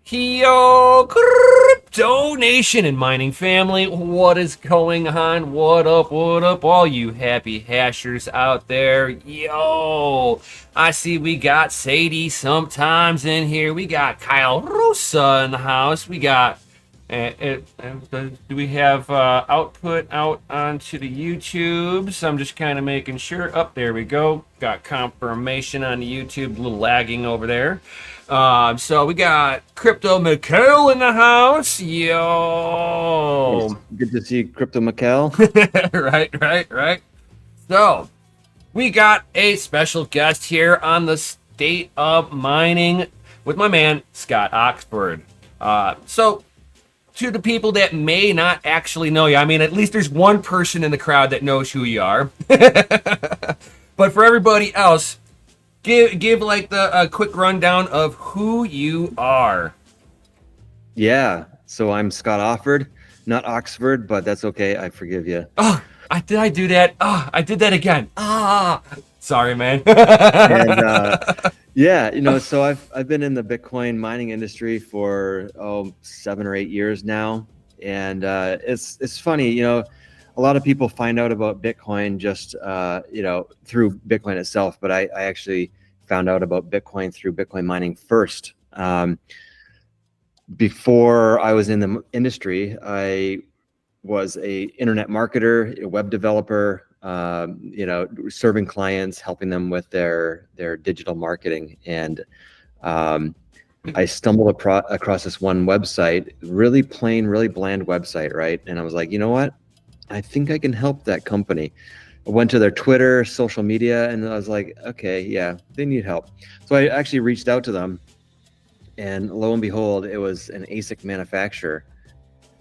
Yo, crypto nation and mining family, what is going on? What up, all you happy hashers out there? Yo, I see we got Sadie sometimes in here. We got Kyle Rosa in the house. We got, do we have output out onto the YouTubes? I'm just kind of making sure. Up there we go. Got confirmation on the YouTube, a little lagging over there. So we got Crypto Mikhail in the house. Nice. Yo. Good to see Crypto Mikhail. Right. So we got a special guest here on the State of Mining with my man, Scott Oxford. So to the people that may not actually know you, I mean, at least there's one person in the crowd that knows who you are. But for everybody else, give like the quick rundown of who you are. Yeah. So I'm Scott Offord, not Oxford, but that's okay. I forgive you. Oh, I do that? Oh, I did that again. Sorry, man. And yeah, so I've been in the Bitcoin mining industry for 7 or 8 years now, and it's funny, a lot of people find out about Bitcoin just through Bitcoin itself, but I actually found out about Bitcoin through Bitcoin mining first. Before I was in the industry, I was a internet marketer, a web developer, serving clients, helping them with their digital marketing. And I stumbled across this one website, really plain, really bland website, right? And I was like, you know what? I think I can help that company. I went to their Twitter, social media, and I was like, okay, yeah, they need help. So I actually reached out to them, and lo and behold, it was an ASIC manufacturer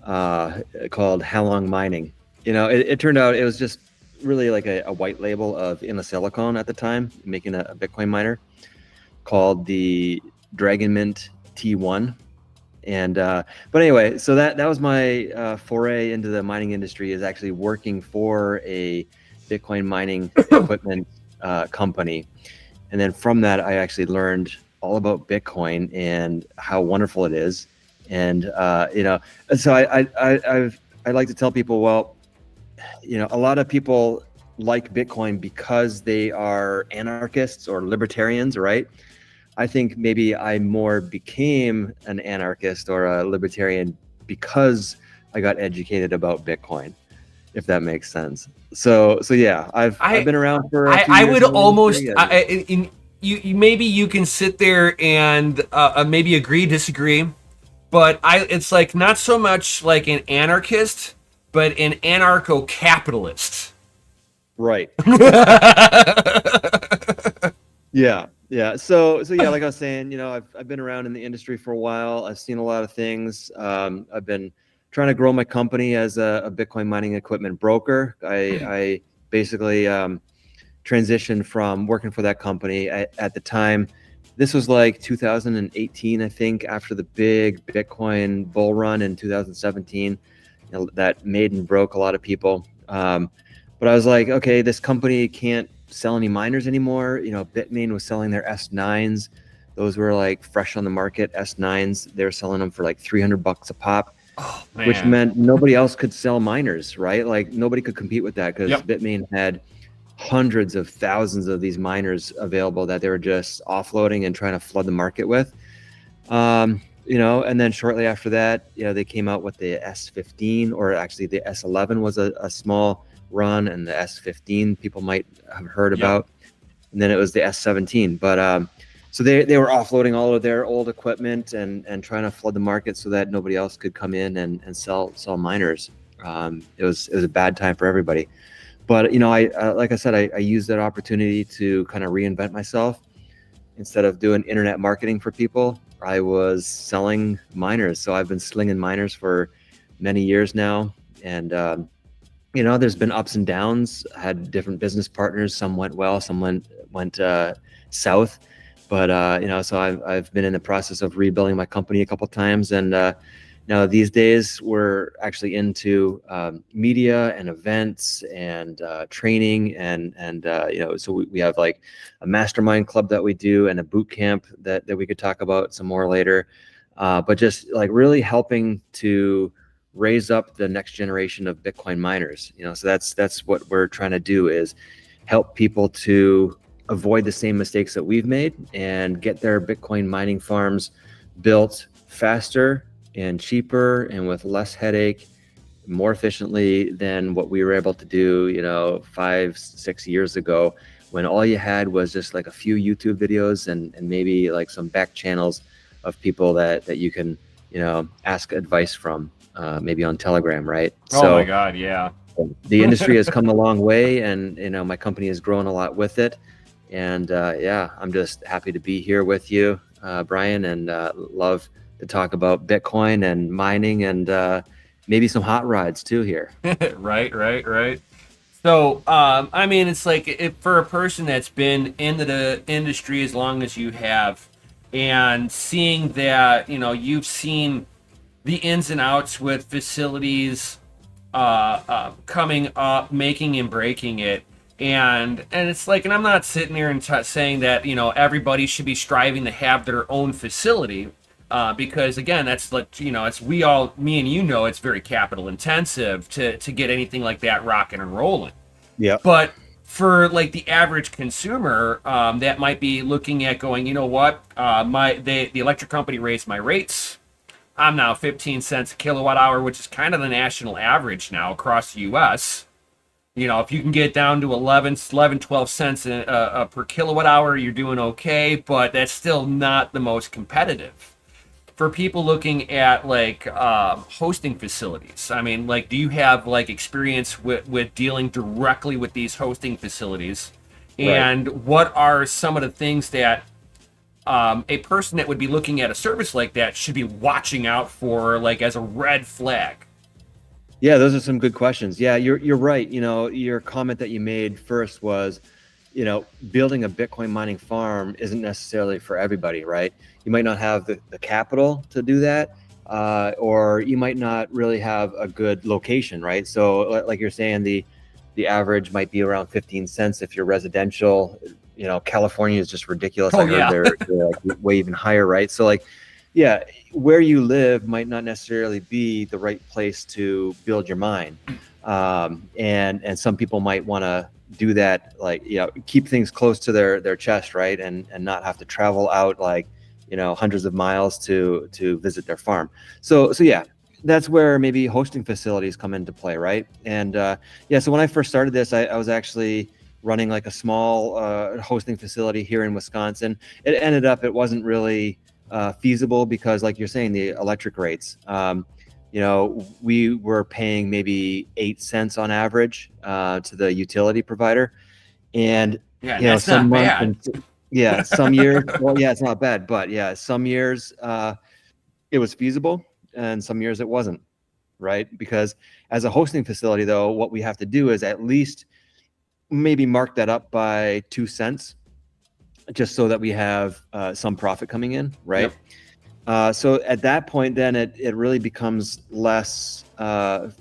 called How Long Mining. It turned out it was just really like a white label of silicon at the time, making a Bitcoin miner called the Dragon Mint T1. And but anyway, so that was my foray into the mining industry, is actually working for a Bitcoin mining equipment company. And then from that, I actually learned all about Bitcoin and how wonderful it is. And so I like to tell people, well, a lot of people like Bitcoin because they are anarchists or libertarians, right? I think maybe I more became an anarchist or a libertarian because I got educated about Bitcoin, if that makes sense. So yeah, I've been around for a few I years would in the almost industry. you maybe you can sit there and maybe agree, disagree, but it's like not so much like an anarchist, but an anarcho-capitalist. Right. Yeah. So yeah, like I was saying, I've been around in the industry for a while. I've seen a lot of things. I've been trying to grow my company as a Bitcoin mining equipment broker. I basically transitioned from working for that company at the time. This was like 2018, I think, after the big Bitcoin bull run in 2017, that made and broke a lot of people. But I was like, okay, this company can't sell any miners anymore. Bitmain was selling their S9s. Those were like fresh on the market S9s. They were selling them for like $300 a pop, Oh which man. meant nobody else could sell miners, right? Like nobody could compete with that because Yep. Bitmain had hundreds of thousands of these miners available that they were just offloading and trying to flood the market with. And then shortly after that, they came out with the S15, or actually the S11 was a small run, and the S15 people might have heard Yep. about. And then it was the S17. But so they were offloading all of their old equipment and trying to flood the market so that nobody else could come in and sell miners. It was a bad time for everybody. But I like I said, I used that opportunity to kind of reinvent myself. Instead of doing internet marketing for people, I was selling miners. So I've been slinging miners for many years now, and there's been ups and downs. I had different business partners. Some went well, some went south. But so I've been in the process of rebuilding my company a couple times, and now these days we're actually into media and events and training, and so we have like a mastermind club that we do and a boot camp that we could talk about some more later. but just like really helping to raise up the next generation of Bitcoin miners. So that's what we're trying to do, is help people to avoid the same mistakes that we've made and get their Bitcoin mining farms built faster and cheaper and with less headache, more efficiently than what we were able to do, 5, 6 years ago, when all you had was just like a few YouTube videos and maybe like some back channels of people that you can, ask advice from, maybe on Telegram, right? Oh my So God, yeah. the industry has come a long way, and my company has grown a lot with it. And yeah, I'm just happy to be here with you, Brian, and love to talk about Bitcoin and mining and maybe some hot rods too here. Right, right, right. So, I mean, it's like for a person that's been into the industry as long as you have, and seeing that, you've seen the ins and outs with facilities coming up, making and breaking it. And it's like, and I'm not sitting here and saying that everybody should be striving to have their own facility, because again, that's like it's me and it's very capital intensive to get anything like that rocking and rolling. Yeah. But for like the average consumer, that might be looking at going, what, the electric company raised my rates. I'm now 15 cents a kilowatt hour, which is kind of the national average now across the U.S. If you can get down to 12 cents per kilowatt hour, you're doing okay, but that's still not the most competitive. For people looking at like hosting facilities, I mean, like, do you have like experience with dealing directly with these hosting facilities? Right. And what are some of the things that a person that would be looking at a service like that should be watching out for, like as a red flag? Yeah, those are some good questions. Yeah, you're right. Your comment that you made first was, building a Bitcoin mining farm isn't necessarily for everybody, right? You might not have the capital to do that, or you might not really have a good location, right? So, like you're saying, the average might be around 15 cents if you're residential. California is just ridiculous. Oh I heard yeah. they're like way even higher, right? So like, yeah, where you live might not necessarily be the right place to build your mine, and some people might want to do that, like keep things close to their chest, right, and not have to travel out like hundreds of miles to visit their farm. So yeah, that's where maybe hosting facilities come into play, right? And yeah, so when I first started this, I was actually running like a small hosting facility here in Wisconsin. It wasn't really feasible because, like you're saying, the electric rates. We were paying maybe 8 cents on average to the utility provider, and Yeah, and that's some not months, bad. yeah, some years. Well, yeah, it's not bad, but yeah, some years it was feasible, and some years it wasn't, right? Because as a hosting facility, though, what we have to do is at least maybe mark that up by 2 cents, just so that we have some profit coming in, right? Yep. So at that point, then it really becomes less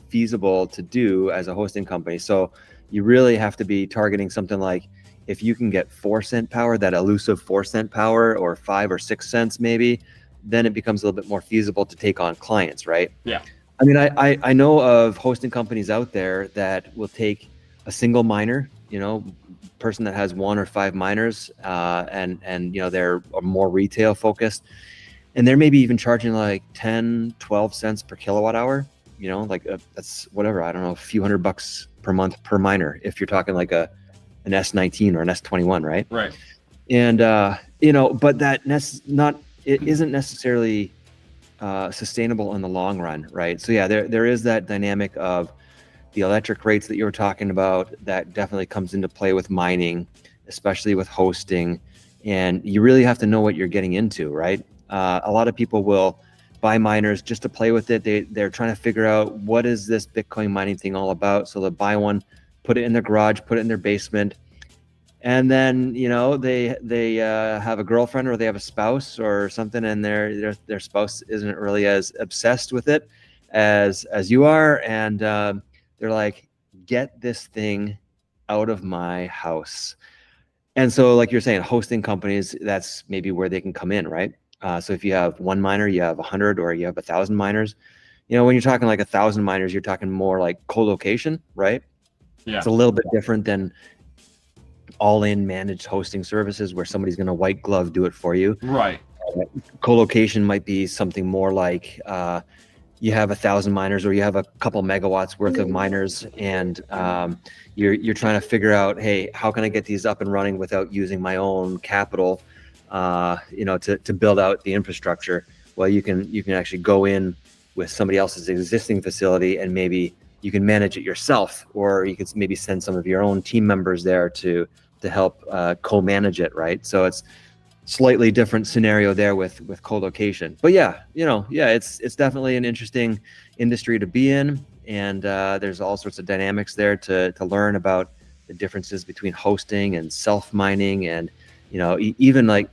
feasible to do as a hosting company. So you really have to be targeting something like, if you can get 4 cent power, that elusive 4 cent power, or 5 or 6 cents maybe, then it becomes a little bit more feasible to take on clients, right? Yeah. I mean, I know of hosting companies out there that will take a single miner, person that has 1 or 5 miners, and they're more retail focused, and they're maybe even charging like 10, 12 cents per kilowatt hour. Like that's whatever, I don't know, a few $100 per month per miner if you're talking like an S19 or an S21, right? Right. And but it isn't necessarily sustainable in the long run, right? So yeah, there is that dynamic of the electric rates that you were talking about that definitely comes into play with mining, especially with hosting. And you really have to know what you're getting into, right? A lot of people will buy miners just to play with it. They're trying to figure out, what is this Bitcoin mining thing all about? So they'll buy one, put it in their garage, put it in their basement, and then they have a girlfriend, or they have a spouse or something, and their spouse isn't really as obsessed with it as you are, and they're like, get this thing out of my house. And so, like you're saying, hosting companies, that's maybe where they can come in, right? So if you have one miner, you have 100, or you have 1,000 miners. When you're talking like 1,000 miners, you're talking more like co-location, right? Yeah. It's a little bit different than all-in managed hosting services where somebody's going to white glove do it for you. Right. Co-location might be something more like you have 1,000 miners, or you have a couple megawatts worth of miners, and you're trying to figure out, hey, how can I get these up and running without using my own capital, to build out the infrastructure? Well, you can actually go in with somebody else's existing facility, and maybe you can manage it yourself, or you could maybe send some of your own team members there to help co-manage it, right? So it's slightly different scenario there with co-location. But it's definitely an interesting industry to be in, and there's all sorts of dynamics there to learn about the differences between hosting and self-mining, and even like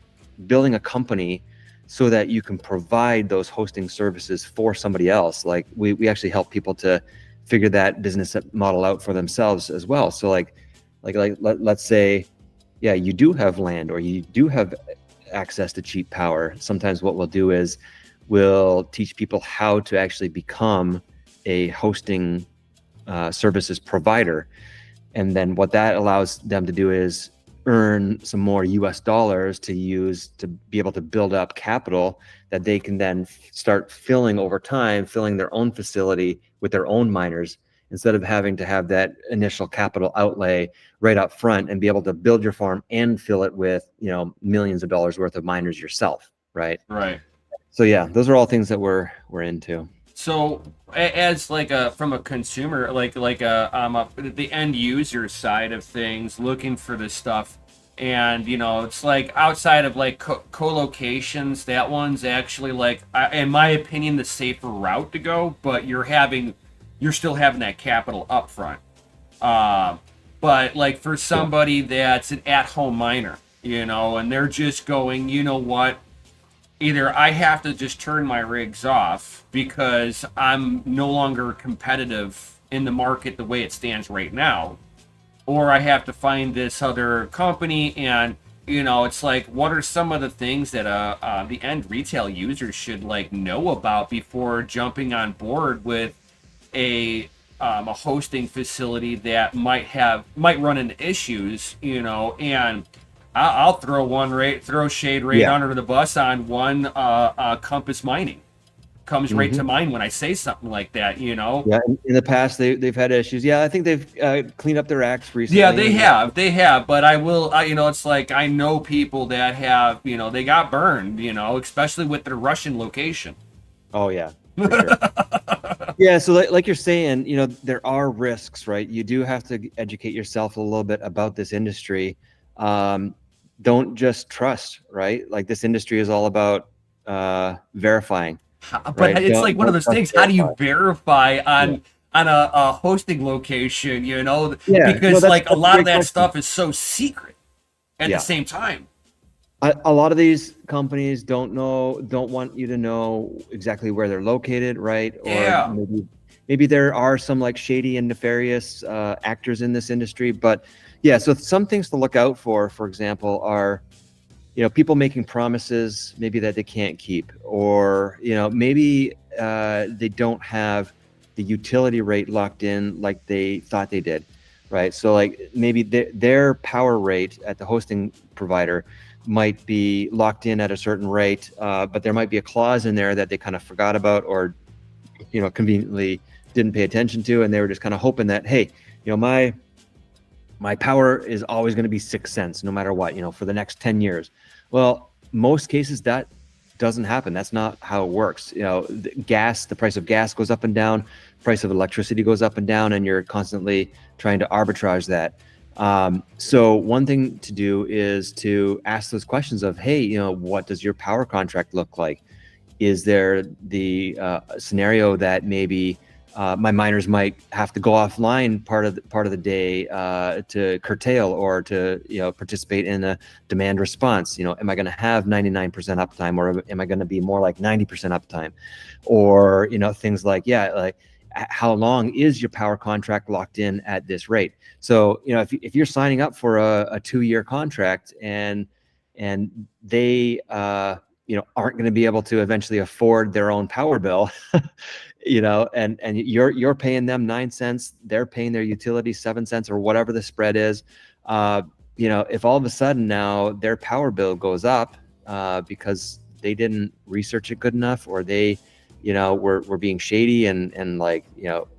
building a company so that you can provide those hosting services for somebody else. Like we actually help people to figure that business model out for themselves as well. So let's say, yeah, you do have land, or you do have access to cheap power. Sometimes what we'll do is we'll teach people how to actually become a hosting services provider. And then what that allows them to do is earn some more US dollars to use to be able to build up capital that they can then start filling over time, filling their own facility with their own miners, instead of having to have that initial capital outlay right up front and be able to build your farm and fill it with, millions of dollars worth of miners yourself. Right. Right. So yeah, those are all things that we're into. So as like from a consumer, like the end user side of things, looking for this stuff, and it's like outside of like co-locations, that one's actually like, in my opinion, the safer route to go. But you're still having that capital up front. But like for somebody that's an at-home miner, and they're just going, you know what? Either I have to just turn my rigs off because I'm no longer competitive in the market the way it stands right now, or I have to find this other company. And it's like, what are some of the things that the end retail users should like know about before jumping on board with a hosting facility that might run into issues, and I'll throw shade right under the bus on one. Compass Mining comes right to mind when I say something like that. Yeah, in the past they've had issues. Yeah, I think they've cleaned up their acts recently. Yeah, they have. But it's like, I know people that have, they got burned, especially with their Russian location. Oh yeah. For sure. Yeah, so like you're saying, there are risks, right? You do have to educate yourself a little bit about this industry. Don't just trust, right? Like this industry is all about verifying. But right? It's like one of those things. How do you verify on a hosting location? Because like a lot of that stuff is so secret at the same time. A lot of these companies don't want you to know exactly where they're located, right? Or maybe there are some like shady and nefarious actors in this industry. But yeah, so some things to look out for example, are people making promises maybe that they can't keep, or maybe they don't have the utility rate locked in like they thought they did, right? So like maybe their power rate at the hosting provider might be locked in at a certain rate, but there might be a clause in there that they kind of forgot about, or conveniently didn't pay attention to, and they were just kind of hoping that, hey, my power is always going to be 6 cents no matter what, for the next 10 years. Well, most cases that doesn't happen. That's not how it works. The price of gas goes up and down, price of electricity goes up and down, and you're constantly trying to arbitrage that. So one thing to do is to ask those questions of, hey, what does your power contract look like? Is there the scenario that maybe my miners might have to go offline part of the day to curtail, or to participate in a demand response? Am I going to have 99% uptime, or am I going to be more like 90% uptime? Or things like, how long is your power contract locked in at this rate? So if you're signing up for a 2-year contract, and they aren't going to be able to eventually afford their own power bill, and you're paying them 9 cents, they're paying their utility 7 cents or whatever the spread is. If all of a sudden now their power bill goes up because they didn't research it good enough, or they, were being shady and like,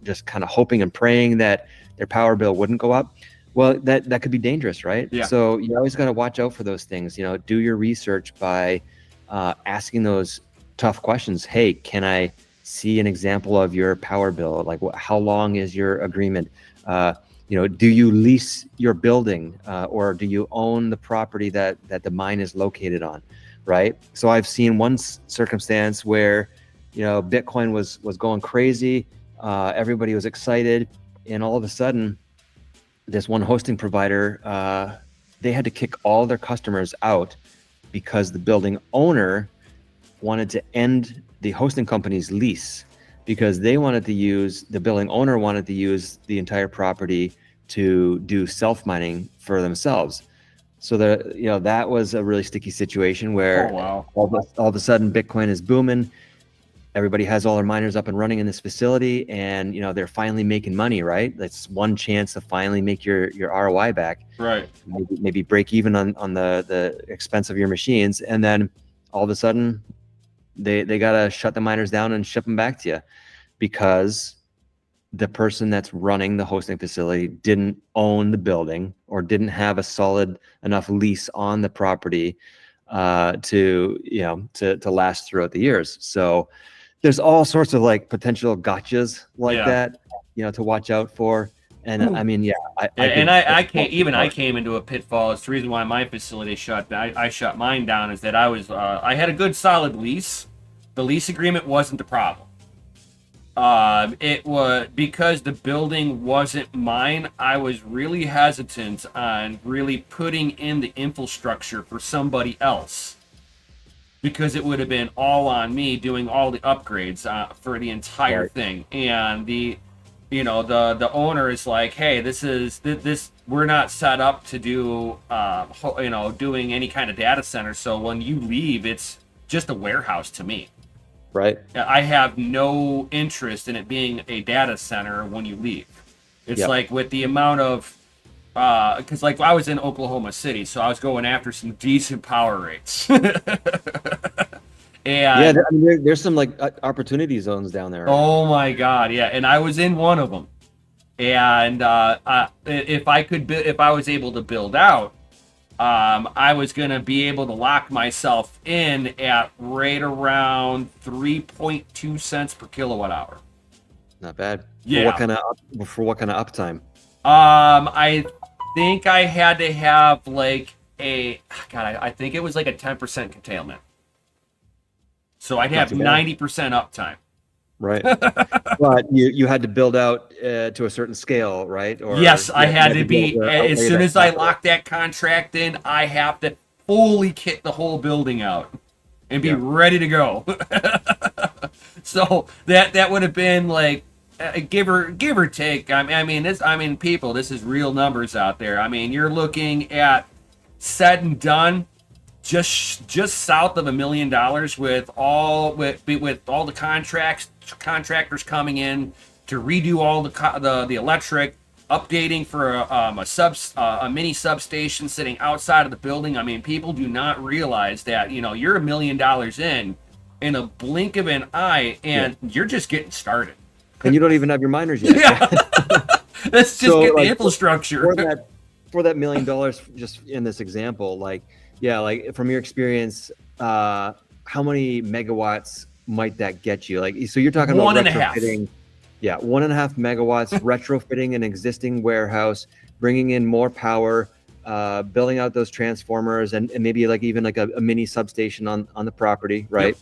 just kind of hoping and praying that their power bill wouldn't go up. Well, that could be dangerous, right? Yeah. So you always got to watch out for those things. Do your research by asking those tough questions. Hey, can I see an example of your power bill? Like, how long is your agreement? Do you lease your building, or do you own the property that the mine is located on, right? So I've seen one circumstance where, Bitcoin was going crazy. Everybody was excited, and all of a sudden, this one hosting provider, they had to kick all their customers out because the building owner wanted to end the hosting company's lease, because the building owner wanted to use the entire property to do self-mining for themselves. So that was a really sticky situation where all of a sudden Bitcoin is booming. Everybody has all their miners up and running in this facility, and they're finally making money, right? That's one chance to finally make your ROI back, right? Maybe break even on the expense of your machines, and then all of a sudden they gotta shut the miners down and ship them back to you because the person that's running the hosting facility didn't own the building or didn't have a solid enough lease on the property to last throughout the years. So there's all sorts of like potential gotchas like that, to watch out for. And I mean, I came into a pitfall. It's the reason why my facility I shut mine down, is that I had a good solid lease. The lease agreement wasn't the problem. It was because the building wasn't mine. I was really hesitant on really putting in the infrastructure for somebody else, because it would have been all on me doing all the upgrades for the entire thing. And the owner is like, hey, this we're not set up to do doing any kind of data center. So when you leave, it's just a warehouse to me. Right. I have no interest in it being a data center when you leave. It's like with the amount of because like I was in Oklahoma City, so I was going after some decent power rates. And there's some like opportunity zones down there. Right? Oh my God, yeah, and I was in one of them. And if I was able to build out, I was gonna be able to lock myself in at right around 3.2 cents per kilowatt hour. Not bad. Yeah. For what kind of uptime? I think I had to have like I think it was like a 10% curtailment. So I'd have 90% uptime. Right. But you had to build out to a certain scale, right? Or yes, I had to be, as soon as I lock that contract in, I have to fully kit the whole building out and be ready to go. So that would have been like, give or take. People, this is real numbers out there. I mean, you're looking at, said and done, just south of $1 million with all the contractors coming in to redo all the electric, updating for a mini substation sitting outside of the building. I mean, people do not realize that you're $1 million in a blink of an eye, and you're just getting started. And you don't even have your miners yet. Yeah. Let's just get the infrastructure for that $1 million. Just in this example, like from your experience, how many megawatts might that get you? Like, so you're talking about 1.5. Yeah, 1.5 megawatts, retrofitting an existing warehouse, bringing in more power, building out those transformers, and maybe like even like a mini substation on the property, right? Yep.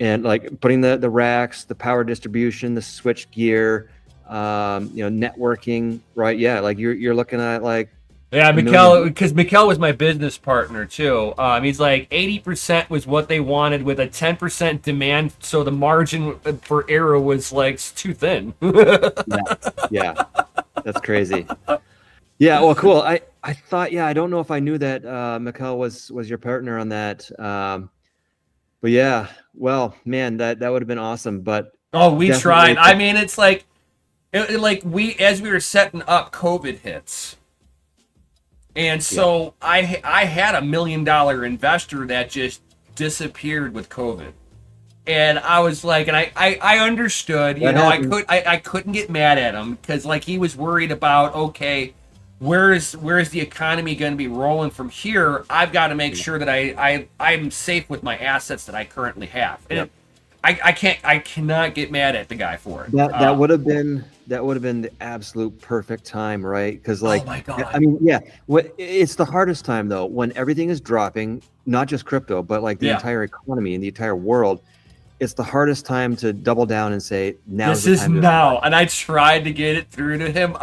And like putting the racks, the power distribution, the switch gear, networking, right? Yeah, like you're looking at like. Yeah, because Mikkel was my business partner too. He's like 80% was what they wanted with a 10% demand, so the margin for error was like too thin. Yeah, that's crazy. Yeah, well, cool. I thought, I don't know if I knew that Mikkel was your partner on that. But yeah, well, man, that would have been awesome. But Oh, we tried. definitely, I mean, it's like like we as we were setting up, COVID hits. And yep, so I had $1 million investor that just disappeared with COVID. And I was like, and I understood, that happens. I couldn't get mad at him because like he was worried about, okay, where's the economy going to be rolling from here? I've got to make Yeah, sure that I'm safe with my assets that I currently have. And yep. I cannot get mad at the guy for it. That would have been the absolute perfect time, right? Because Oh like, my I god. mean, yeah, what it's the hardest time though when everything is dropping, not just crypto, but like the Yeah. entire economy and the entire world. It's the hardest time to double down and say now's This the is time to invest. now. And I tried to get it through to him. Yeah,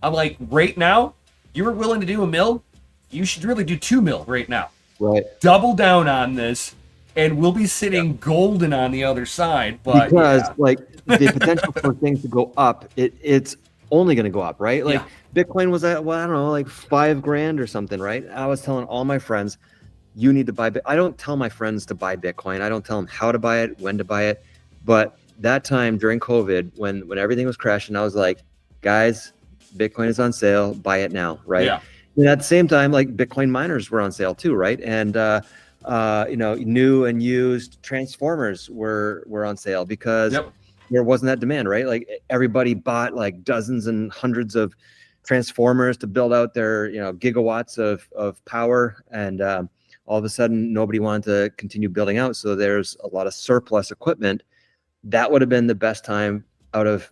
I'm like, right now, you were willing to do a mil? You should really do 2 mil right now. right. Double down on this, and we'll be Yeah. sitting golden on the other side. But Because yeah, like the potential for things to go up, it's only going to go up, right? yeah, Like Bitcoin was at, well, I don't know, like 5 grand or something, right? I was telling all my friends, you need to buy. I don't tell my friends to buy Bitcoin. I don't tell them how to buy it, when to buy it. But that time during COVID, when everything was crashing, I was like, guys, Bitcoin is on sale. Buy it now, right? yeah, And at the same time, like Bitcoin miners were on sale too, right? And new and used transformers were on sale because yep, there wasn't that demand, right? Like everybody bought like dozens and hundreds of transformers to build out their gigawatts of power, and all of a sudden nobody wanted to continue building out, so there's a lot of surplus equipment. That would have been the best time out of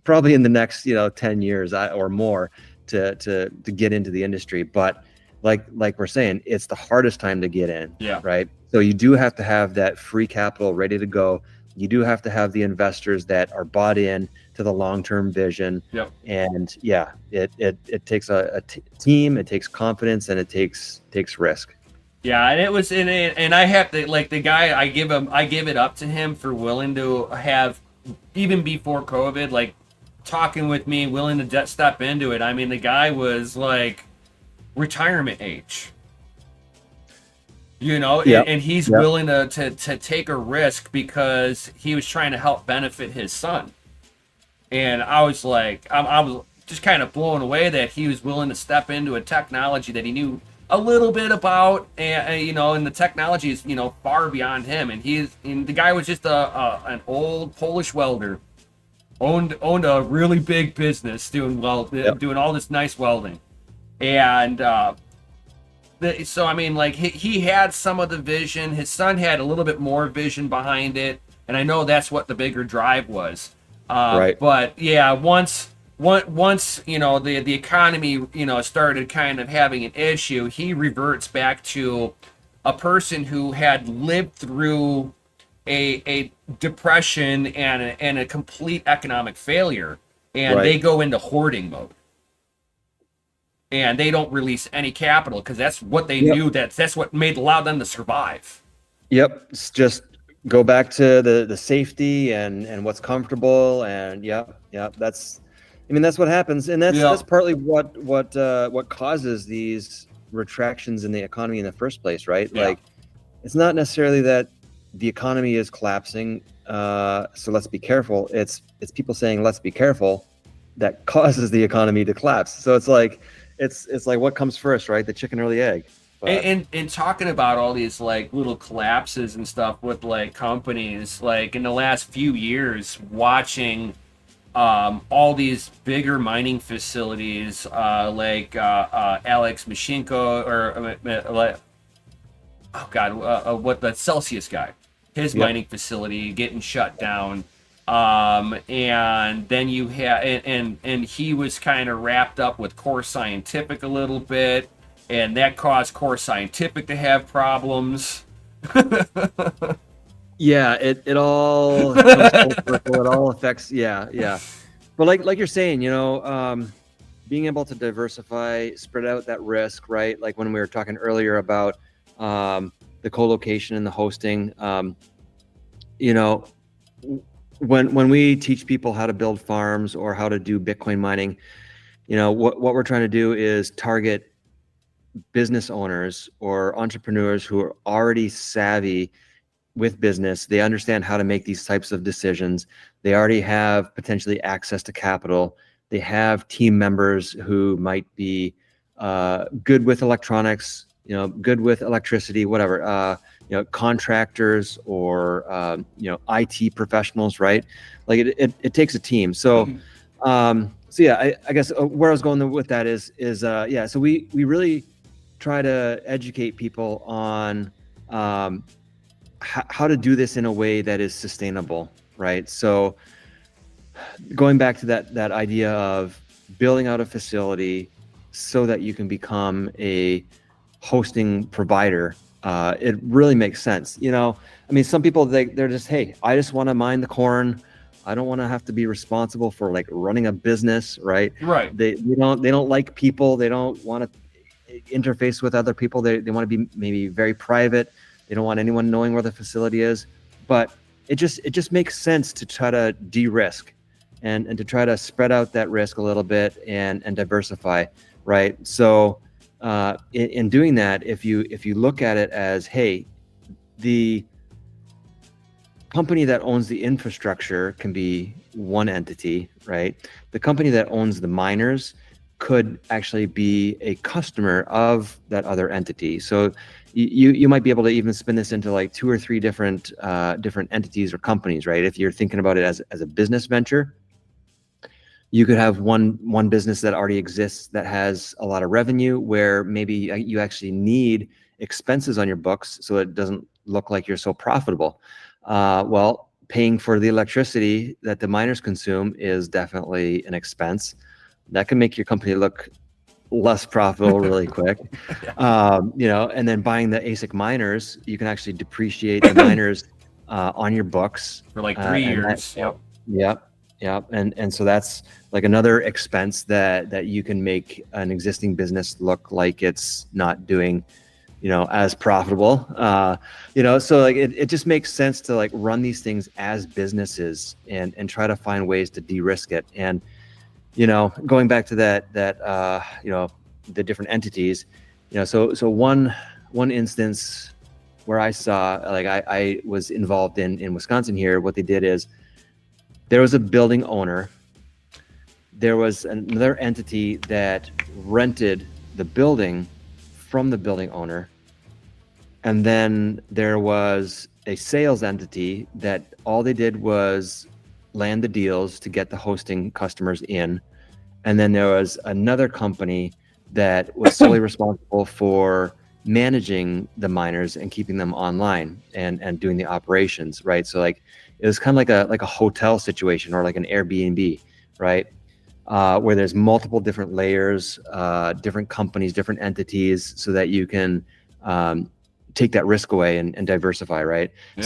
probably in the next 10 years or more to get into the industry. But like we're saying, it's the hardest time to get in, yeah, right? So you do have to have that free capital ready to go. You do have to have the investors that are bought in to the long-term vision. yep. And yeah, it takes a team, it takes confidence, and it takes risk. Yeah, and it was and I have to like the guy I give it up to him for willing to have even before COVID like talking with me, willing to step into it. I mean, the guy was like retirement age, Yep. and he's Yep. willing to take a risk because he was trying to help benefit his son. And I was like, I was just kind of blown away that he was willing to step into a technology that he knew a little bit about, and the technology is far beyond him. And the guy was just an old Polish welder, owned a really big business Yep. doing all this nice welding, and so I mean, like he had some of the vision. His son had a little bit more vision behind it, and I know that's what the bigger drive was. Right. But yeah, once the economy started kind of having an issue, he reverts back to a person who had lived through a depression and a complete economic failure, and Right. they go into hoarding mode and they don't release any capital because that's what they Yep. knew that's what made allowed them to survive. Yep. It's just go back to the safety and what's comfortable, and yeah, I mean that's what happens, and that's Yeah, partly what causes these retractions in the economy in the first place, right? yeah. Like it's not necessarily that the economy is collapsing, so let's be careful. It's people saying let's be careful that causes the economy to collapse. So it's like what comes first, right? The chicken or the egg? But And talking about all these like little collapses and stuff with like companies, like in the last few years, watching all these bigger mining facilities, Alex Mashinko oh god, what the Celsius guy, his yep. mining facility getting shut down. And then you had and he was kind of wrapped up with Core Scientific a little bit, and that caused Core Scientific to have problems. Yeah, it all comes full circle. It all affects. Yeah, yeah. But like you're saying, being able to diversify, spread out that risk, right? Like when we were talking earlier about the co-location and the hosting. You know, when we teach people how to build farms or how to do Bitcoin mining, what we're trying to do is target business owners or entrepreneurs who are already savvy with business. They understand how to make these types of decisions. They already have potentially access to capital. They have team members who might be good with electronics, good with electricity, whatever, contractors or, IT professionals, right? Like it takes a team. So, yeah, I guess where I was going with that is yeah. So we really try to educate people on how to do this in a way that is sustainable, right? So going back to that idea of building out a facility so that you can become a hosting provider, it really makes sense. I mean, some people they're just, hey, I just want to mine the corn. I don't want to have to be responsible for like running a business, right? Right. They don't like people. They don't want to interface with other people. They want to be maybe very private. They don't want anyone knowing where the facility is. But it just makes sense to try to de-risk and to try to spread out that risk a little bit and diversify, right? So in doing that, if you look at it as, hey, the company that owns the infrastructure can be one entity, right? The company that owns the miners could actually be a customer of that other entity. So you might be able to even spin this into like 2 or 3 different entities or companies, right? If you're thinking about it as a business venture, you could have one business that already exists that has a lot of revenue, where maybe you actually need expenses on your books so it doesn't look like you're so profitable. Well, paying for the electricity that the miners consume is definitely an expense that can make your company look less profitable really quick. And then buying the ASIC miners, you can actually depreciate the miners on your books For like 3 years. Yep. Yep. And so that's like another expense that you can make an existing business look like it's not doing, as profitable. So like it just makes sense to like run these things as businesses and try to find ways to de-risk it. And going back to that the different entities, so one instance where I saw, like, I was involved in Wisconsin here. What they did is, there was a building owner, there was another entity that rented the building from the building owner, and then there was a sales entity that all they did was land the deals to get the hosting customers in. And then there was another company that was solely responsible for managing the miners and keeping them online and doing the operations, right? So like it was kind of like a hotel situation, or like an Airbnb, right? Where there's multiple different layers, different companies, different entities, so that you can take that risk away and diversify, right? Yeah.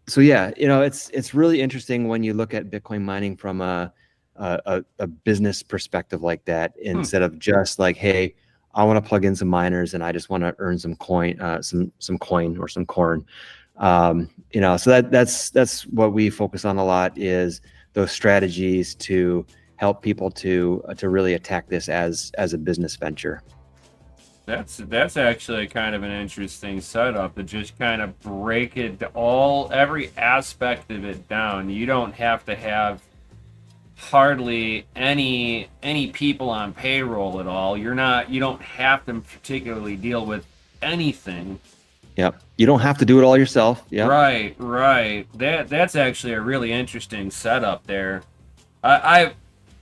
So yeah, it's really interesting when you look at Bitcoin mining from a business perspective like that, instead of just like, hey, I want to plug in some miners and I just want to earn some coin, some coin or some corn. So that's what we focus on a lot, is those strategies to help people to really attack this as a business venture. That's actually kind of an interesting setup, to just kind of break it every aspect of it down. You don't have to have hardly any people on payroll at all. You don't have to particularly deal with anything. Yep. You don't have to do it all yourself. Yeah. Right. That's actually a really interesting setup there. I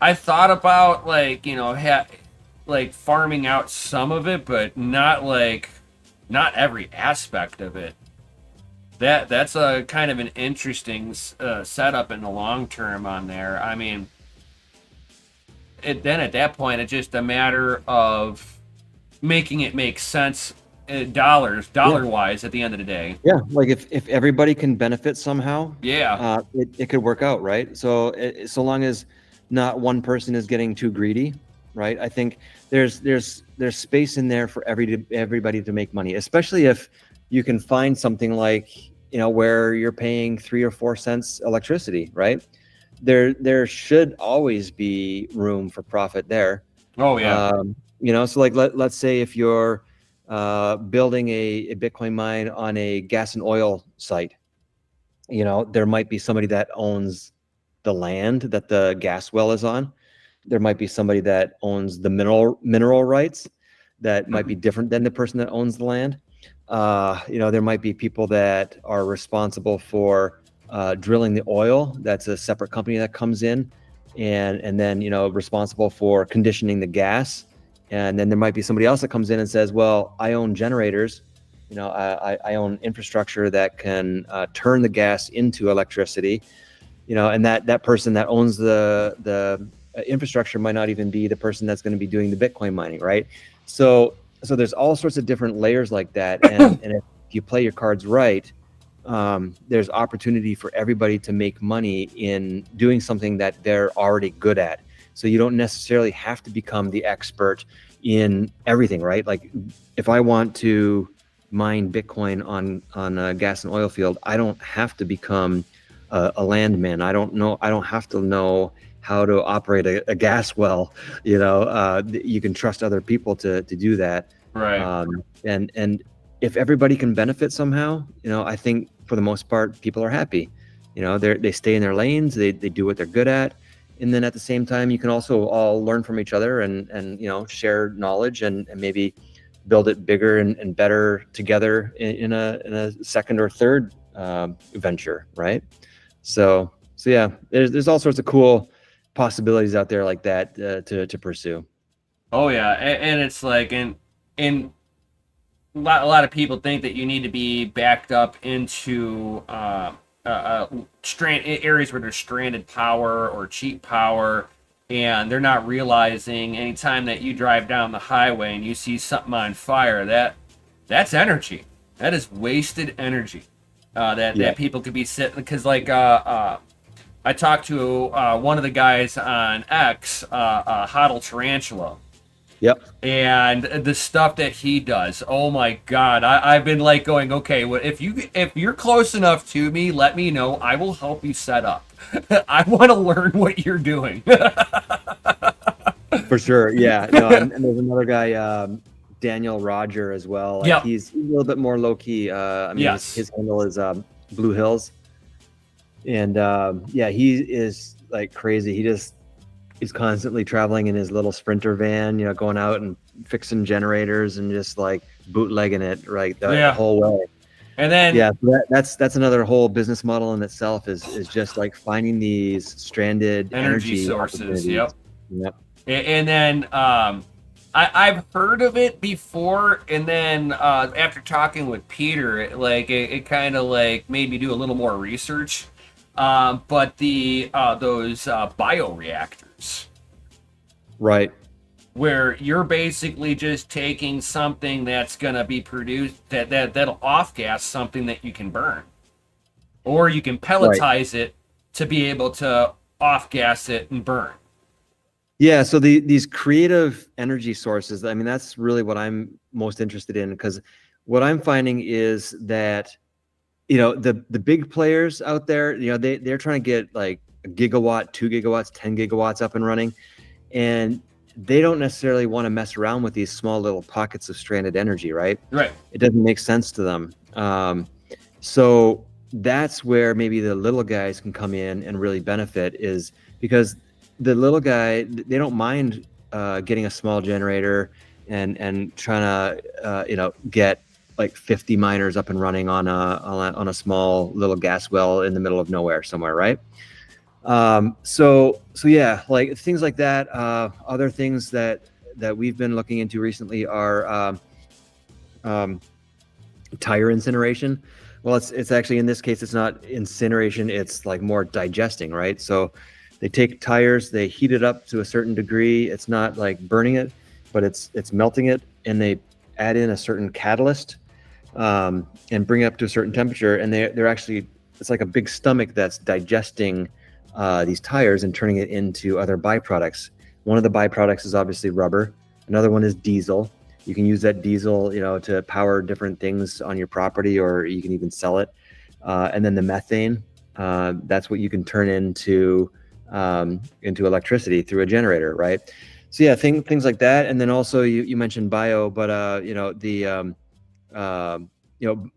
thought about, like, like farming out some of it, but not every aspect of it. That's a kind of an interesting setup in the long term on there. I mean, then at that point, it's just a matter of making it make sense, dollar wise, at the end of the day. Yeah, like if everybody can benefit somehow, Yeah. it could work out, right? So so long as not one person is getting too greedy, right? I think there's space in there for everybody to make money, especially if you can find something like, where you're paying 3 or 4 cents electricity, right? There should always be room for profit there. Oh yeah. So like let's say if you're building a Bitcoin mine on a gas and oil site. There might be somebody that owns the land that the gas well is on. There might be somebody that owns the mineral rights that might be different than the person that owns the land. There might be people that are responsible for drilling the oil. That's a separate company that comes in, and then responsible for conditioning the gas. And then there might be somebody else that comes in and says, well, I own generators. I own infrastructure that can turn the gas into electricity. And that person that owns the infrastructure might not even be the person that's going to be doing the Bitcoin mining, right? So there's all sorts of different layers like that, and if you play your cards right, there's opportunity for everybody to make money in doing something that they're already good at. So you don't necessarily have to become the expert in everything, right? Like if I want to mine Bitcoin on a gas and oil field, I don't have to become a landman. I don't have to know how to operate a gas well. You can trust other people to do that. Right. And if everybody can benefit somehow, I think for the most part, people are happy. They stay in their lanes, they do what they're good at. And then at the same time, you can also all learn from each other and share knowledge and maybe build it bigger and better together in a second or third venture, right? So yeah, there's all sorts of cool possibilities out there like that to pursue. Oh yeah, and it's like, and a lot of people think that you need to be backed up into areas where there's stranded power or cheap power, and they're not realizing anytime that you drive down the highway and you see something on fire, that's energy. That is wasted energy. That people could be sitting, because I talked to one of the guys on X, Hodl Tarantula. Yep. And the stuff that he does, oh my god! I've been like going, okay, well, if you're close enough to me, let me know. I will help you set up. I want to learn what you're doing. For sure, yeah. No, and there's another guy, Daniel Roger as well. Like, Yep. he's a little bit more low key. Yes. His handle is Blue Hills, and yeah, he is like crazy. He's constantly traveling in his little Sprinter van, going out and fixing generators and just like bootlegging it right the whole way. And then that's another whole business model in itself is just like finding these stranded energy sources. Yep. Yep. And then I've heard of it before, and then after talking with Peter, it kind of like made me do a little more research. But those bioreactors, right, where you're basically just taking something that's gonna be produced that'll off gas something that you can burn, or you can pelletize it to be able to off gas it and burn. Yeah, so these creative energy sources, that's really what I'm most interested in, because what I'm finding is that the big players out there, they're trying to get like a gigawatt, 2 gigawatts, 10 gigawatts up and running, and they don't necessarily want to mess around with these small little pockets of stranded energy, right? Right. It doesn't make sense to them. So that's where maybe the little guys can come in and really benefit, is because the little guy, they don't mind getting a small generator and trying to get like 50 miners up and running on a small little gas well in the middle of nowhere somewhere, right? So yeah, like things like that. Other things that we've been looking into recently are tire incineration. Well, it's actually, in this case, it's not incineration, it's like more digesting, right? So they take tires, they heat it up to a certain degree. It's not like burning it, but it's melting it, and they add in a certain catalyst and bring it up to a certain temperature, and they're actually, it's like a big stomach that's digesting these tires and turning it into other byproducts. One of the byproducts is obviously rubber. Another one is diesel. You can use that diesel, to power different things on your property, or you can even sell it. And then the methane, that's what you can turn into electricity through a generator, right? So yeah, things like that. And then also you mentioned bio, but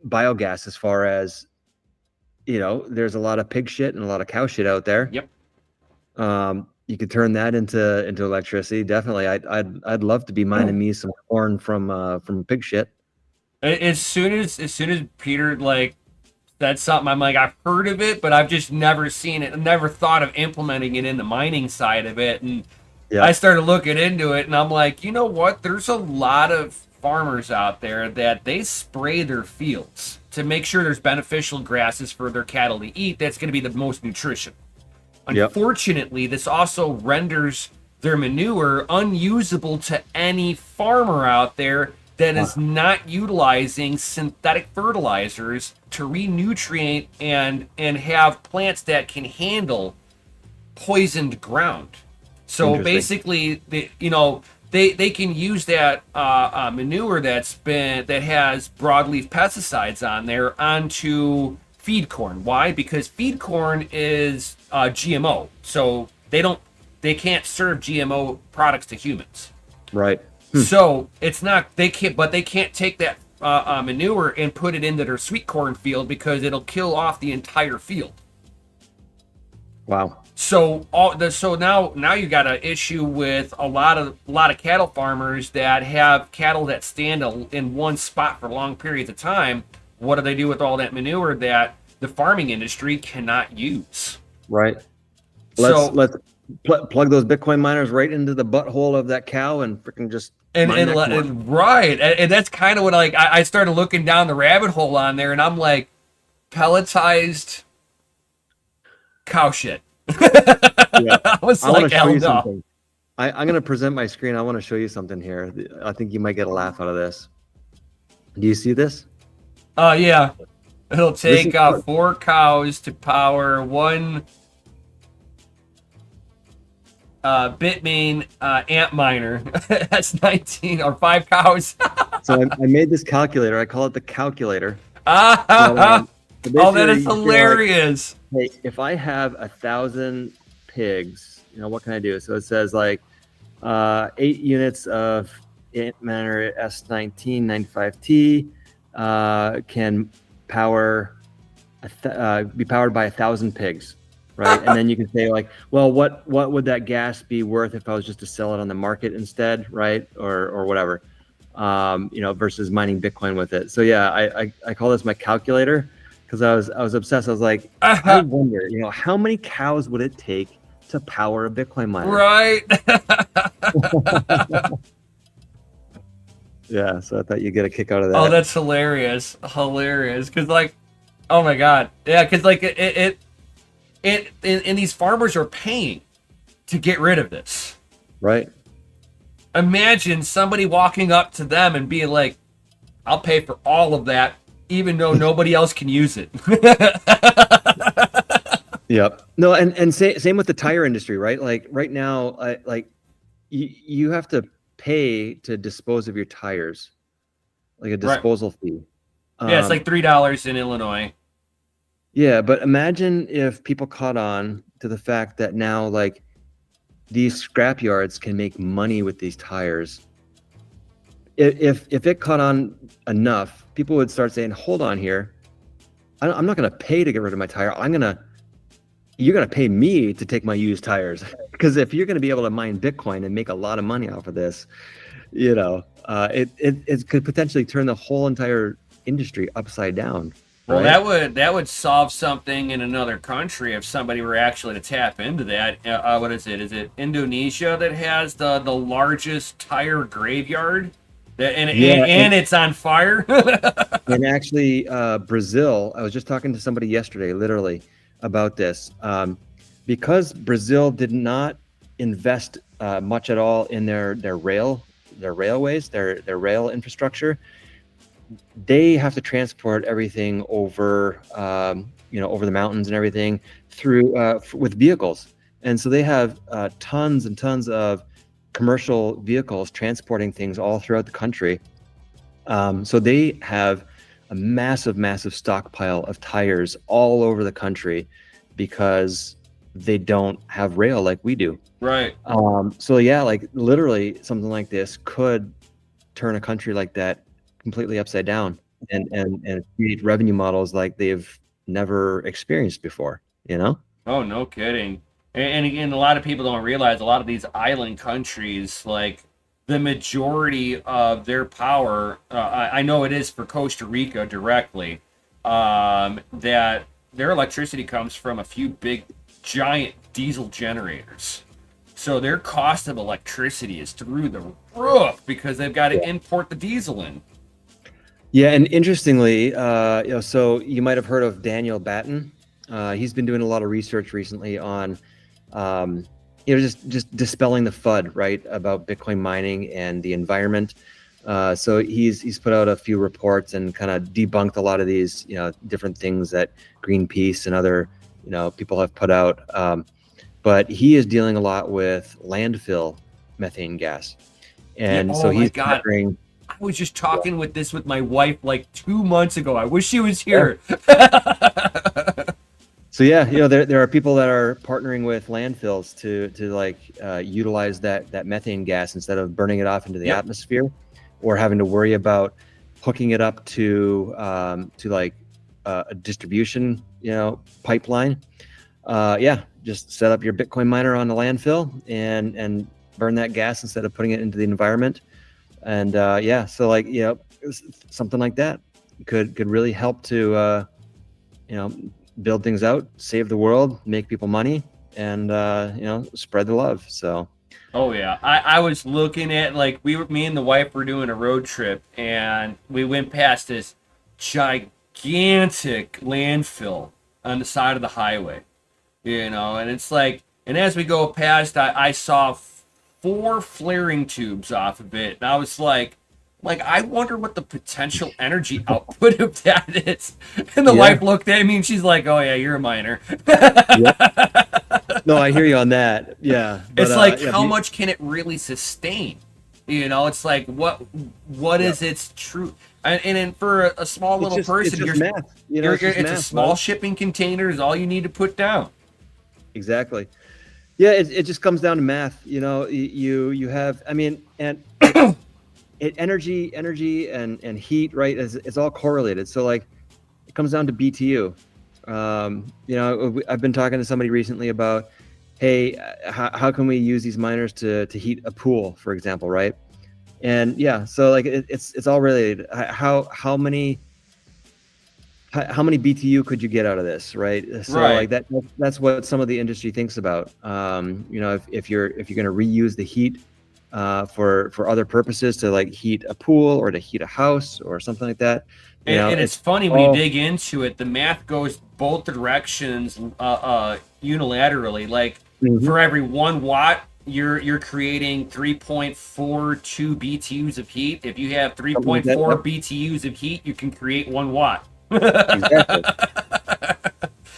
biogas, as far as there's a lot of pig shit and a lot of cow shit out there. Yep. You could turn that into electricity. Definitely. I'd love to be mining me some corn from pig shit. As soon as Peter like said something, I'm like, I've heard of it, but I've just never seen it, never thought of implementing it in the mining side of it. And I started looking into it, and I'm like, you know what? There's a lot of farmers out there that they spray their fields to make sure there's beneficial grasses for their cattle to eat. That's going to be the most nutrition. Unfortunately, this also renders their manure unusable to any farmer out there that is not utilizing synthetic fertilizers to re-nutrient and have plants that can handle poisoned ground. So basically, they can use that manure that has broadleaf pesticides on there onto feed corn. Why? Because feed corn is GMO, so they can't serve GMO products to humans. Right. So it's not they can't take that manure and put it into their sweet corn field because it'll kill off the entire field. Wow. So now you got an issue with a lot of cattle farmers that have cattle that stand in one spot for long periods of time. What do they do with all that manure that the farming industry cannot use? Right. Let's plug those Bitcoin miners right into the butthole of that cow and freaking just right. And that's kind of what I started looking down the rabbit hole on there, and I'm like, pelletized cow shit. I was like, hell no. I'm going to present my screen. I want to show you something here. I think you might get a laugh out of this. Do you see this? Yeah. It'll take 4 cows to power 1 Bitmain ant miner. That's 19 or 5 cows. So I made this calculator. I call it the calculator. That is hilarious. Hey, if I have 1,000 pigs, what can I do? So it says 8 units of ant miner S19 95T can be powered by 1,000 pigs, right? And then you can say well, what would that gas be worth if I was just to sell it on the market instead, right? Or whatever, versus mining Bitcoin with it. So yeah, I call this my calculator because I was obsessed. I was like, I wonder, how many cows would it take to power a Bitcoin miner? Right. Yeah, so I thought you'd get a kick out of that. Oh, that's hilarious. Because oh my god, yeah, because and these farmers are paying to get rid of this. Right. Imagine somebody walking up to them and being like, I'll pay for all of that, even though nobody else can use it. Yep. No, and same with the tire industry, right? Like right now, you have to pay to dispose of your tires, like a disposal fee. Yeah, it's like $3 in Illinois. Yeah, but imagine if people caught on to the fact that now these scrap yards can make money with these tires. If it caught on enough, people would start saying, hold on here, I'm not going to pay to get rid of my tire. You're going to pay me to take my used tires. Because if you're going to be able to mine Bitcoin and make a lot of money off of this, it could potentially turn the whole entire industry upside down. Well, that would solve something in another country if somebody were actually to tap into that. What is it? Is it Indonesia that has the largest tire graveyard? And it's on fire? And actually, Brazil, I was just talking to somebody yesterday, literally, about this. Because Brazil did not invest much at all in their railways, their rail infrastructure, they have to transport everything over over the mountains and everything through with vehicles, and so they have tons and tons of commercial vehicles transporting things all throughout the country. So they have a massive stockpile of tires all over the country because they don't have rail like we do. Right. So yeah, literally something like this could turn a country like that completely upside down and create revenue models like they've never experienced before, you know? Oh, no kidding. And again, a lot of people don't realize a lot of these island countries, like the majority of their power, I know it is for Costa Rica directly, that their electricity comes from a few big, giant diesel generators. So their cost of electricity is through the roof because they've got to import the diesel in. Yeah, and interestingly, so you might have heard of Daniel Batten. He's been doing a lot of research recently on, um, just dispelling the FUD, right, about Bitcoin mining and the environment. So he's put out a few reports and kind of debunked a lot of these, different things that Greenpeace and other, people have put out. But he is dealing a lot with landfill methane gas, Yeah. and so Oh my he's God. partnering. I was just talking with my wife like 2 months ago. I wish she was Yeah. here. So yeah, there are people that are partnering with landfills to like utilize that methane gas instead of burning it off into the Yep. atmosphere, or having to worry about hooking it up to like a distribution pipeline. Yeah, just set up your Bitcoin miner on the landfill and burn that gas instead of putting it into the environment. And yeah, so like something like that could really help to build things out, save the world, make people money, and spread the love. So Oh yeah, I was looking at like me and the wife were doing a road trip and we went past this gigantic landfill on the side of the highway, and it's like, and as we go past, I saw four flaring tubes off of it, and I was like I wonder what the potential energy output of that is. And the yeah, wife looked at me and she's like, "Oh yeah, you're a miner." yep. No, I hear you on that. Yeah, but It's like yeah, how much can it really sustain? It's like what yeah. is its true, and then for a small little It's person, just math. It's just it's a math, small right? shipping container is all you need to put down. Exactly. Yeah, it just comes down to math. You have, I mean, and energy and heat, right? It's all correlated. So like, it comes down to BTU. I've been talking to somebody recently about, hey, how can we use these miners to heat a pool, for example, right? And yeah, so like it's all related. How many BTU could you get out of this, right? So like Right. that's what some of the industry thinks about. If you're going to reuse the heat for other purposes, to like heat a pool or to heat a house or something like that, And it's it's funny when you all. dig into it, the math goes both directions unilaterally. Like Mhm. for every 1 watt, you're creating 3.42 BTUs of heat. If you have Something like that. 3.4 Yep, BTUs of heat, you can create 1 watt. exactly.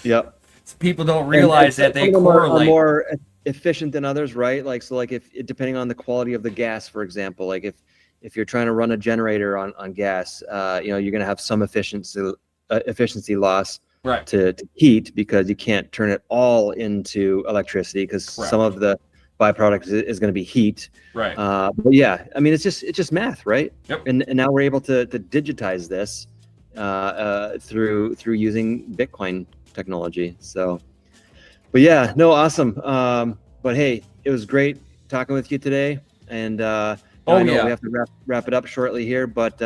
Yep. People don't And realize that some they of them are correlate. more efficient than others, right? Like, so like, if depending on the quality of the gas, for example, like if you're trying to run a generator on gas, you're going to have some efficiency loss Right. to heat, because you can't turn it all into electricity, because some Correct. of the byproduct is going to be heat. Right. But yeah, I mean, it's just math, right? Yep. And now we're able to digitize this through using Bitcoin technology. So, but yeah, no, awesome. But hey, it was great talking with you today, and I Oh know we yeah. have to wrap it up shortly here. But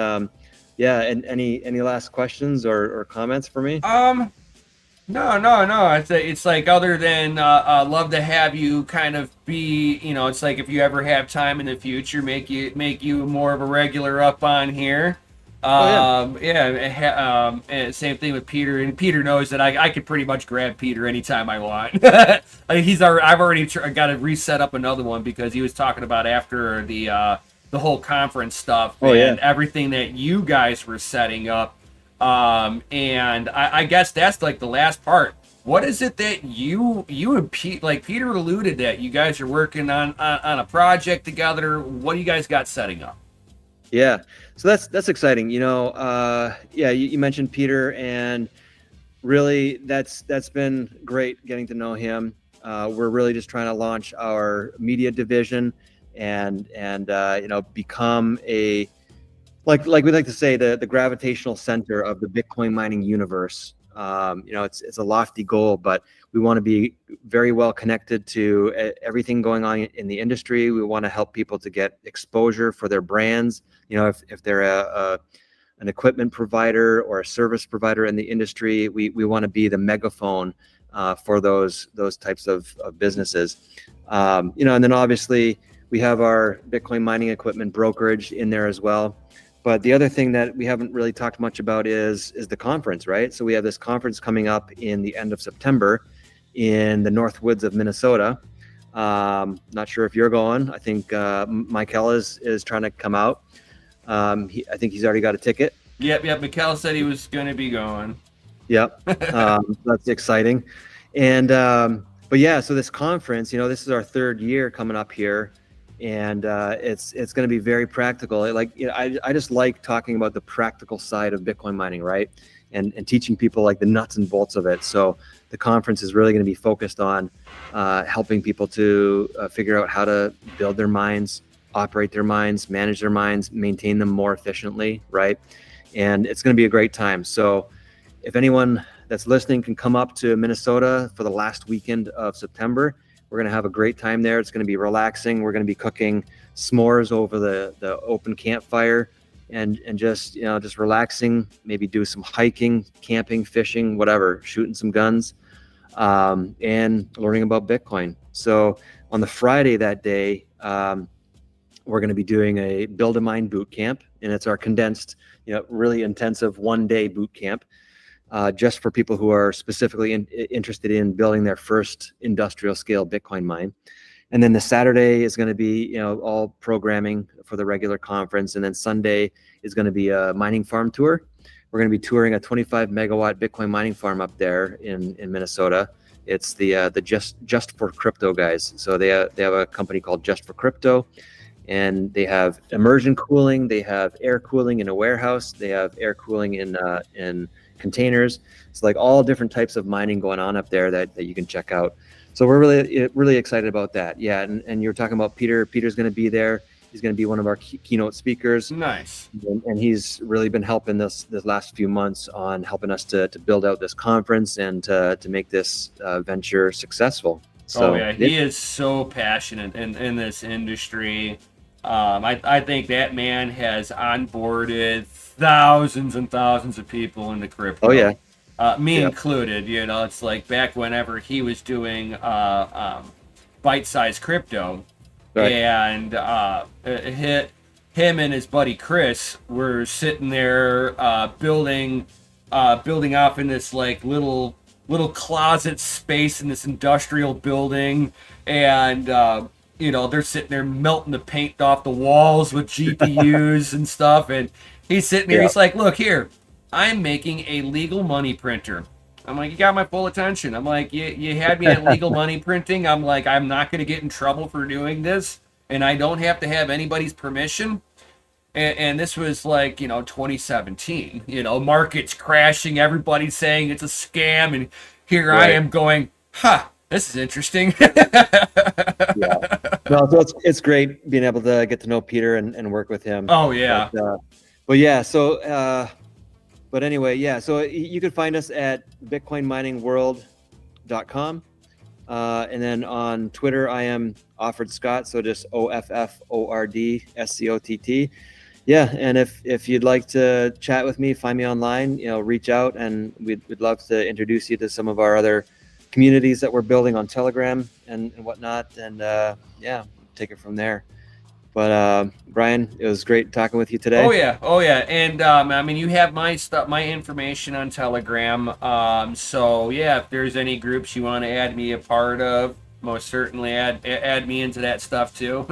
yeah, and any last questions or comments for me? No, no, no. It's like, other than love to have you kind of be, it's like if you ever have time in the future, make you more of a regular up on here. Oh yeah, Yeah, and same thing with Peter, and Peter knows that I could pretty much grab Peter anytime I want. I've already got to reset up another one because he was talking about after the whole conference stuff oh yeah, and everything that you guys were setting up. And I guess that's like the last part. What is it that you and Pete, like Peter alluded that you guys are working on a project together? What do you guys got setting up? yeah. So that's exciting. Yeah, you mentioned Peter, and really that's been great getting to know him. We're really just trying to launch our media division, and become like we like to say, the gravitational center of the Bitcoin mining universe. It's a lofty goal, but we want to be very well connected to everything going on in the industry. We want to help people to get exposure for their brands. If they're an equipment provider or a service provider in the industry, we want to be the megaphone for those types of businesses. And then obviously we have our Bitcoin mining equipment brokerage in there as well. But the other thing that we haven't really talked much about is the conference, right? So we have this conference coming up in the end of September in the North Woods of Minnesota. Not sure if you're going. I think Michael is trying to come out. I think he's already got a ticket. Yep. Mikel said he was going to be going. Yep. That's exciting. And but yeah, so this conference, this is our third year coming up here, and it's going to be very practical. I just like talking about the practical side of Bitcoin mining, right? And teaching people like the nuts and bolts of it. So the conference is really going to be focused on helping people to figure out how to build their mines, operate their mines, manage their mines, maintain them more efficiently, right? And it's going to be a great time. So if anyone that's listening can come up to Minnesota for the last weekend of September, we're going to have a great time there. It's going to be relaxing. We're going to be cooking s'mores over the open campfire and just relaxing, maybe do some hiking, camping, fishing, whatever, shooting some guns, and learning about Bitcoin. So on the Friday that day, we're going to be doing a Build a Mine boot camp, and it's our condensed, really intensive one-day boot camp, just for people who are specifically interested in building their first industrial scale Bitcoin mine. And then the Saturday is going to be, all programming for the regular conference. And then Sunday is going to be a mining farm tour. We're going to be touring a 25 megawatt Bitcoin mining farm up there in Minnesota. It's the Just for Crypto guys. So they have a company called Just for Crypto, and they have immersion cooling. They have air cooling in a warehouse. They have air cooling in containers. It's like all different types of mining going on up there that you can check out. So we're really excited about that. Yeah, and you were talking about Peter. Peter's going to be there. He's going to be one of our keynote speakers. Nice. And he's really been helping this last few months on helping us to build out this conference and to make this venture successful. So, he is so passionate in this industry. I think that man has onboarded thousands and thousands of people into crypto. Oh yeah. Me included. It's like back whenever he was doing bite-sized crypto, right. And him and his buddy Chris were sitting there building off in this like little closet space in this industrial building, and they're sitting there melting the paint off the walls with GPUs and stuff, and he's sitting there. He's like, "Look here, I'm making a legal money printer." I'm like, "You got my full attention." I'm like, you had me at legal money printing. I'm like, I'm not going to get in trouble for doing this, and I don't have to have anybody's permission. And this was like, 2017, markets crashing, everybody's saying it's a scam, and here I am going, this is interesting. Yeah. No, so it's great being able to get to know Peter and work with him. Oh yeah. But yeah, so but anyway, yeah, so you can find us at bitcoinminingworld.com. And then on Twitter, I am Offord Scott, so just OFFORDSCOTT. Yeah, and if you'd like to chat with me, find me online, reach out, and we'd love to introduce you to some of our other communities that we're building on Telegram and whatnot, and take it from there. But Brian, it was great talking with you today. Oh yeah, and you have my information on Telegram. So yeah, if there's any groups you want to add me a part of, most certainly add me into that stuff too.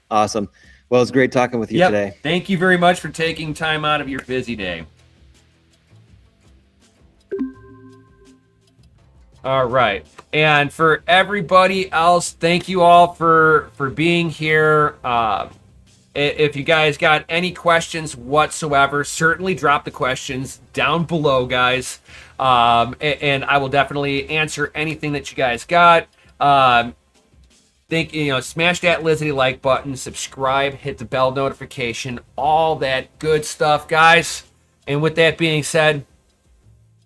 Awesome. Well, it's great talking with you today. Thank you very much for taking time out of your busy day. All right. And for everybody else, thank you all for being here. If you guys got any questions whatsoever, certainly drop the questions down below, guys. And I will definitely answer anything that you guys got. Smash that Lizzie like button, subscribe, hit the bell notification, all that good stuff, guys. And with that being said,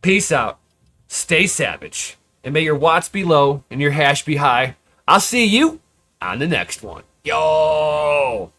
Peace out. Stay savage. And may your watts be low and your hash be high. I'll see you on the next one. Yo!